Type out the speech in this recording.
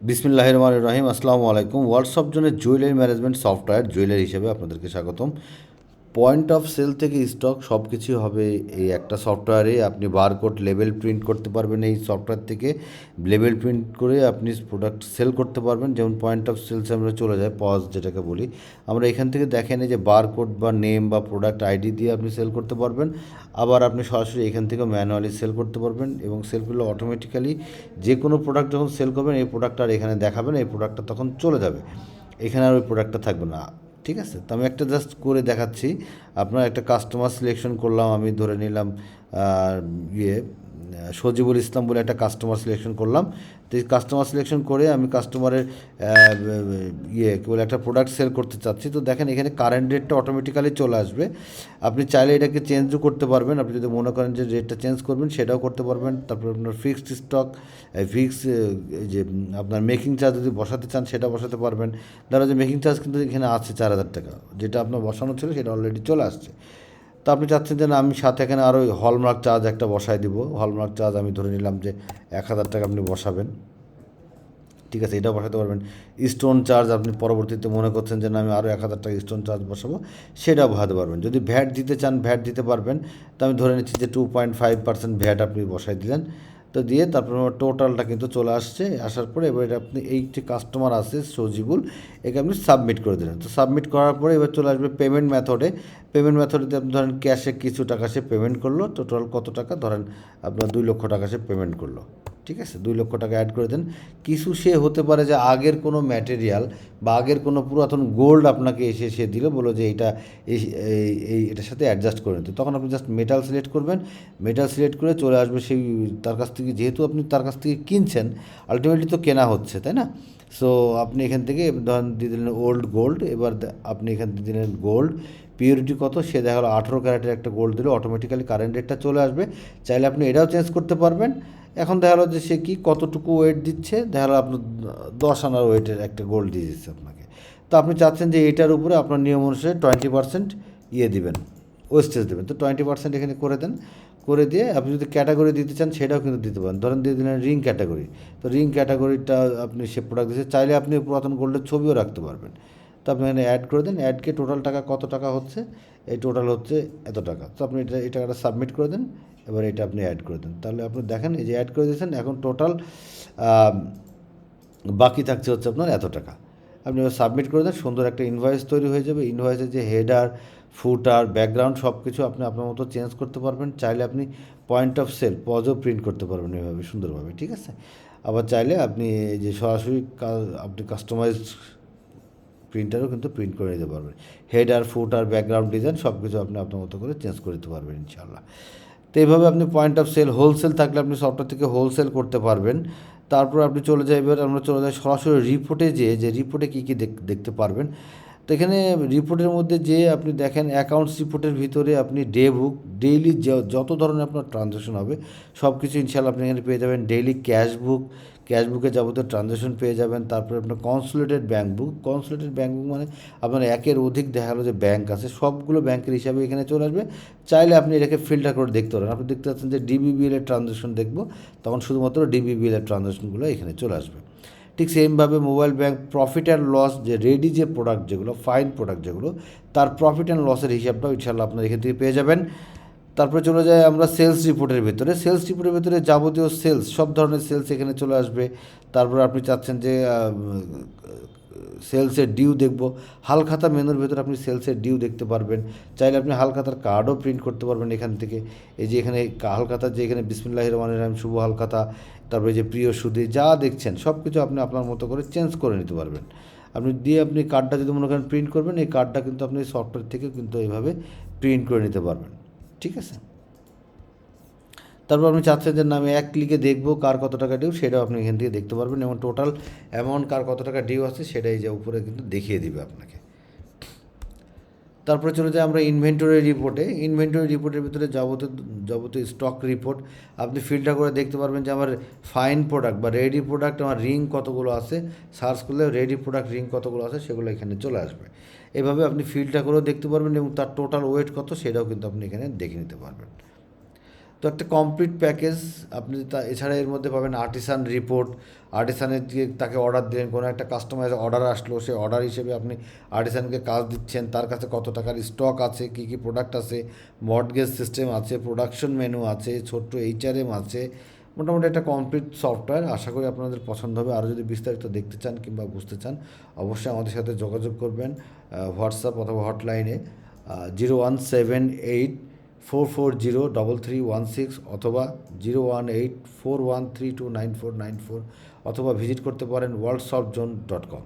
বিসমিল্লাহির রহমানির রহিম। আসসালামু আলাইকুম। হোয়াটসঅ্যাপ জোনের জুয়েলারি ম্যানেজমেন্ট সফটওয়্যার জুয়েলারি হিসেবে আপনাদেরকে স্বাগতম। পয়েন্ট অফ সেল থেকে স্টক সব কিছুই হবে এই একটা সফটওয়্যারে। আপনি বারকোড লেবেল প্রিন্ট করতে পারবেন এই সফটওয়্যার থেকে। লেবেল প্রিন্ট করে আপনি প্রোডাক্ট সেল করতে পারবেন। যেমন পয়েন্ট অফ সেলসে আমরা চলে যাই, পজ যেটাকে বলি আমরা, এখান থেকে দেখেন এই যে বারকোড বা নেম বা প্রোডাক্ট আইডি দিয়ে আপনি সেল করতে পারবেন। আবার আপনি সরাসরি এখান থেকে ম্যানুয়ালি সেল করতে পারবেন এবং সেল করলে অটোমেটিক্যালি যে কোনো প্রোডাক্ট যখন সেল করবেন এই প্রোডাক্টটা আর এখানে দেখাবেন, এই প্রোডাক্টটা তখন চলে যাবে, এখানে আর ওই প্রোডাক্টটা থাকবে না। ঠিক আছে, তো আমি একটা জাস্ট করে দেখাচ্ছি। আপনার একটা কাস্টমার সিলেকশন করলাম, আমি ধরে নিলাম সজিবুল ইসলাম বলে একটা কাস্টমার সিলেকশন করলাম। তো এই কাস্টমার সিলেকশন করে আমি কাস্টমারের কী বলে একটা প্রোডাক্ট সেল করতে চাচ্ছি। তো দেখেন এখানে কারেন্ট রেটটা অটোমেটিক্যালি চলে আসবে। আপনি চাইলে এটাকে চেঞ্জও করতে পারবেন। আপনি যদি মনে করেন যে রেটটা চেঞ্জ করবেন সেটাও করতে পারবেন। তারপর আপনার ফিক্সড স্টক, যে আপনার মেকিং চার্জ যদি বসাতে চান সেটা বসাতে পারবেন। ধরো যে মেকিং চার্জ কিন্তু এখানে আছে 4,000 টাকা, যেটা আপনার বসানো ছিল সেটা অলরেডি চলে আসছে। তো আপনি চাচ্ছেন যে না, আমি সাথে এখানে আরও হলমার্ক চার্জ একটা বসাই দিব। হলমার্ক চার্জ আমি ধরে নিলাম যে 1,000 টাকা আপনি বসাবেন। ঠিক আছে, এটাও বসাতে পারবেন। স্টোন চার্জ আপনি পরবর্তীতে মনে করছেন যে না, আমি আরও 1,000 টাকা স্টোন চার্জ বসাবো, সেটাও বসাতে পারবেন। যদি ভ্যাট দিতে চান ভ্যাট দিতে পারবেন। তো আমি ধরে নিচ্ছি যে 2.5% ভ্যাট আপনি বসাই দিলেন। তো দিয়ে তারপর আমার টোটালটা কিন্তু চলে আসছে। আসার পরে এবার আপনি এই যে কাস্টমার আছে সজিবুল, একে আপনি সাবমিট করে দিলেন। তো সাবমিট করার পরে এবার চলে আসবে পেমেন্ট মেথডে। পেমেন্ট মেথডে আপনি ধরেন ক্যাশে কিছু টাকা সে পেমেন্ট করলো। টোটাল কত টাকা, ধরেন আপনার 2 লক্ষ টাকা সে পেমেন্ট করলো। ঠিক আছে, 2 লক্ষ টাকা অ্যাড করে দেন। কিছু সে হতে পারে যে আগের কোনো ম্যাটেরিয়াল বা আগের কোনো পুরাতন গোল্ড আপনাকে এসে সে দিল, বলো যে এইটা এটার সাথে অ্যাডজাস্ট করে নিতে। তখন আপনি জাস্ট মেটাল সিলেক্ট করবেন। মেটাল সিলেক্ট করে চলে আসবে সেই তার কাছ থেকে, যেহেতু আপনি তার কাছ থেকে কিনছেন, আলটিমেটলি তো কেনা হচ্ছে, তাই না? সো আপনি এখান থেকে ধরেন দিয়ে দিলেন ওল্ড গোল্ড। এবার আপনি এখান থেকে দিলেন গোল্ড পিওরিটি কত, সে দেখা গেলো 18 ক্যারেটের একটা গোল্ড দিলে অটোমেটিক্যালি কারেন্ট রেটটা চলে আসবে। চাইলে আপনি এটাও চেঞ্জ করতে পারবেন। এখন দেখা গেলো যে সে কি কতটুকু ওয়েট দিচ্ছে, দেখা গেলো আপনার 10 আনার ওয়েটের একটা গোল্ড দিয়ে দিচ্ছে আপনাকে। তো আপনি চাচ্ছেন যে এটার উপরে আপনার নিয়ম অনুসারে 20% দিবেন, ওয়েস্টেজ দেবেন। তো 20% এখানে করে দেন। করে দিয়ে আপনি যদি ক্যাটাগরি দিতে চান সেটাও কিন্তু দিতে পারেন। ধরেন দিয়ে দিলেন রিং ক্যাটাগরি। তো রিং ক্যাটাগরিটা আপনি সে প্রোডাক্ট দিচ্ছে, চাইলে আপনি পুরাতন গোল্ডের ছবিও রাখতে পারবেন। তো আপনি এখানে অ্যাড করে দেন। অ্যাডকে টোটাল টাকা কত টাকা হচ্ছে, এই টোটাল হচ্ছে এত টাকা। তো আপনি এই টাকাটা সাবমিট করে দেন। এবার এটা আপনি অ্যাড করে দেন। তাহলে আপনি দেখেন এই যে অ্যাড করে দিয়েছেন। এখন টোটাল বাকি থাকছে হচ্ছে আপনার এত টাকা। আপনি এবার সাবমিট করে দেন, সুন্দর একটা ইনভয়েস তৈরি হয়ে যাবে। ইনভয়েসের যে হেডার, ফুটার, ব্যাকগ্রাউন্ড সব কিছু আপনি আপনার মতো চেঞ্জ করতে পারবেন। চাইলে আপনি পয়েন্ট অফ সেল পজও প্রিন্ট করতে পারবেন এভাবে সুন্দরভাবে। ঠিক আছে, আবার চাইলে আপনি এই যে সরাসরি আপনি কাস্টমাইজ প্রিন্টারও কিন্তু প্রিন্ট করে নিতে পারবেন। হেডার, ফুটার, ব্যাকগ্রাউন্ড ডিজাইন সব কিছু আপনি আপনার মতো করে চেঞ্জ করে দিতে পারবেন ইনশাআল্লাহ। তো এইভাবে আপনি পয়েন্ট অফ সেল, হোলসেল থাকলে আপনি সফটওয়্যার থেকে হোলসেল করতে পারবেন। তারপর আপনি চলে যাই, এবার আমরা চলে যাই সরাসরি রিপোর্টে, যে রিপোর্টে কী কী দেখতে পারবেন। তো এখানে রিপোর্টের মধ্যে যে আপনি দেখেন অ্যাকাউন্টস রিপোর্টের ভিতরে আপনি ডে বুক, ডেইলি যত ধরনের আপনার ট্রানজ্যাকশন হবে সব কিছু ইনশাআল্লাহ আপনি এখানে পেয়ে যাবেন। ডেইলি ক্যাশ বুক, ক্যাশ বুকে যাবতীয় ট্রানজ্যাকশন পেয়ে যাবেন। তারপরে আপনার কনসোলিডেটেড ব্যাঙ্ক বুক। কনসোলিডেটেড ব্যাঙ্ক বুক মানে আপনার একের অধিক দেখা গেলো যে ব্যাঙ্ক আছে, সবগুলো ব্যাংকের হিসাবে এখানে চলে আসবে। চাইলে আপনি এটাকে ফিল্টার করে দেখতে পারেন। আপনি দেখতে পাচ্ছেন যে ডিবিবিএল এর ট্রানজ্যাকশন দেখবো, তখন শুধুমাত্র ডিবিবিএল এর ট্রানজ্যাকশনগুলো এখানে চলে আসবে। ঠিক সেমভাবে mobile bank profit and loss, যে রেডি যে প্রোডাক্ট যেগুলো, ফাইন প্রোডাক্ট যেগুলো, তার প্রফিট অ্যান্ড লসের হিসাবটাও ইনশাআল্লাহ আপনার এখান থেকে পেয়ে যাবেন। তারপরে চলে যায় আমরা সেলস রিপোর্টের ভিতরে। সেলস রিপোর্টের ভিতরে যাবতীয় সেলস, সব ধরনের সেলস এখানে চলে আসবে। তারপরে আপনি চাচ্ছেন যে সেলসের ডিউ দেখব, হালখাতা মেনুর ভেতরে আপনি সেলসের ডিউ দেখতে পারবেন। চাইলে আপনি হালখাতার কার্ডও প্রিন্ট করতে পারবেন এখান থেকে। এই যে এখানে হালখাতার যে এখানে বিসমিল্লাহির রহমানির রহিম শুভ হালখাতা, তারপরে যে প্রিয় সুদী যা দেখছেন সব কিছু আপনি আপনার মতো করে চেঞ্জ করে নিতে পারবেন। আপনি দিয়ে আপনি কার্ডটা যদি মনে করেন প্রিন্ট করবেন, এই কার্ডটা কিন্তু আপনি সফটওয়্যার থেকে কিন্তু এইভাবে প্রিন্ট করে নিতে পারবেন। ঠিক আছে, তারপর আপনি চাচ্ছেন যে না আমি এক ক্লিকে দেখবো কার কত টাকা ডিউ, সেটাও আপনি এখান থেকে দেখতে পারবেন এবং টোটাল অ্যামাউন্ট কার কত টাকা ডিউ আছে সেটাই যে উপরে কিন্তু দেখিয়ে দিবে আপনাকে। তারপরে চলে যাই আমরা ইনভেন্টরি রিপোর্টে। ইনভেন্টরি রিপোর্টের ভিতরে যাবতীয় স্টক রিপোর্ট আপনি ফিল্টার করে দেখতে পারবেন যে আমার ফাইন প্রোডাক্ট বা রেডি প্রোডাক্ট আমার রিং কতগুলো আছে, সার্চ করলে রেডি প্রোডাক্ট রিং কতগুলো আছে সেগুলো এখানে চলে আসবে। এভাবে আপনি ফিল্টার করেও দেখতে পারবেন এবং তার টোটাল ওয়েট কত সেটাও কিন্তু আপনি এখানে দেখে নিতে পারবেন। তো একটা কমপ্লিট প্যাকেজ আপনি এছাড়া এর মধ্যে পাবেন আর্টিসান রিপোর্ট। আর্টিসানের যে তাকে অর্ডার দিলেন, কোনো একটা কাস্টমাইজ অর্ডার আসলো, সেই অর্ডার হিসেবে আপনি আর্টিসানকে কাজ দিচ্ছেন, তার কাছে কত টাকার স্টক আছে, কী কী প্রোডাক্ট আছে, মর্টগেজ সিস্টেম আছে, প্রোডাকশন মেনু আছে, ছোট্ট এইচআরএম আছে, মোটামুটি একটা কমপ্লিট সফটওয়্যার। আশা করি আপনাদের পছন্দ হবে। আরও যদি বিস্তারিত দেখতে চান কিংবা বুঝতে চান, অবশ্যই আমাদের সাথে যোগাযোগ করবেন হোয়াটসঅ্যাপ অথবা হটলাইনে 017844033316 অথবা 018413294994, অথবা ভিজিট করতে পারেন worldsoftzone.com।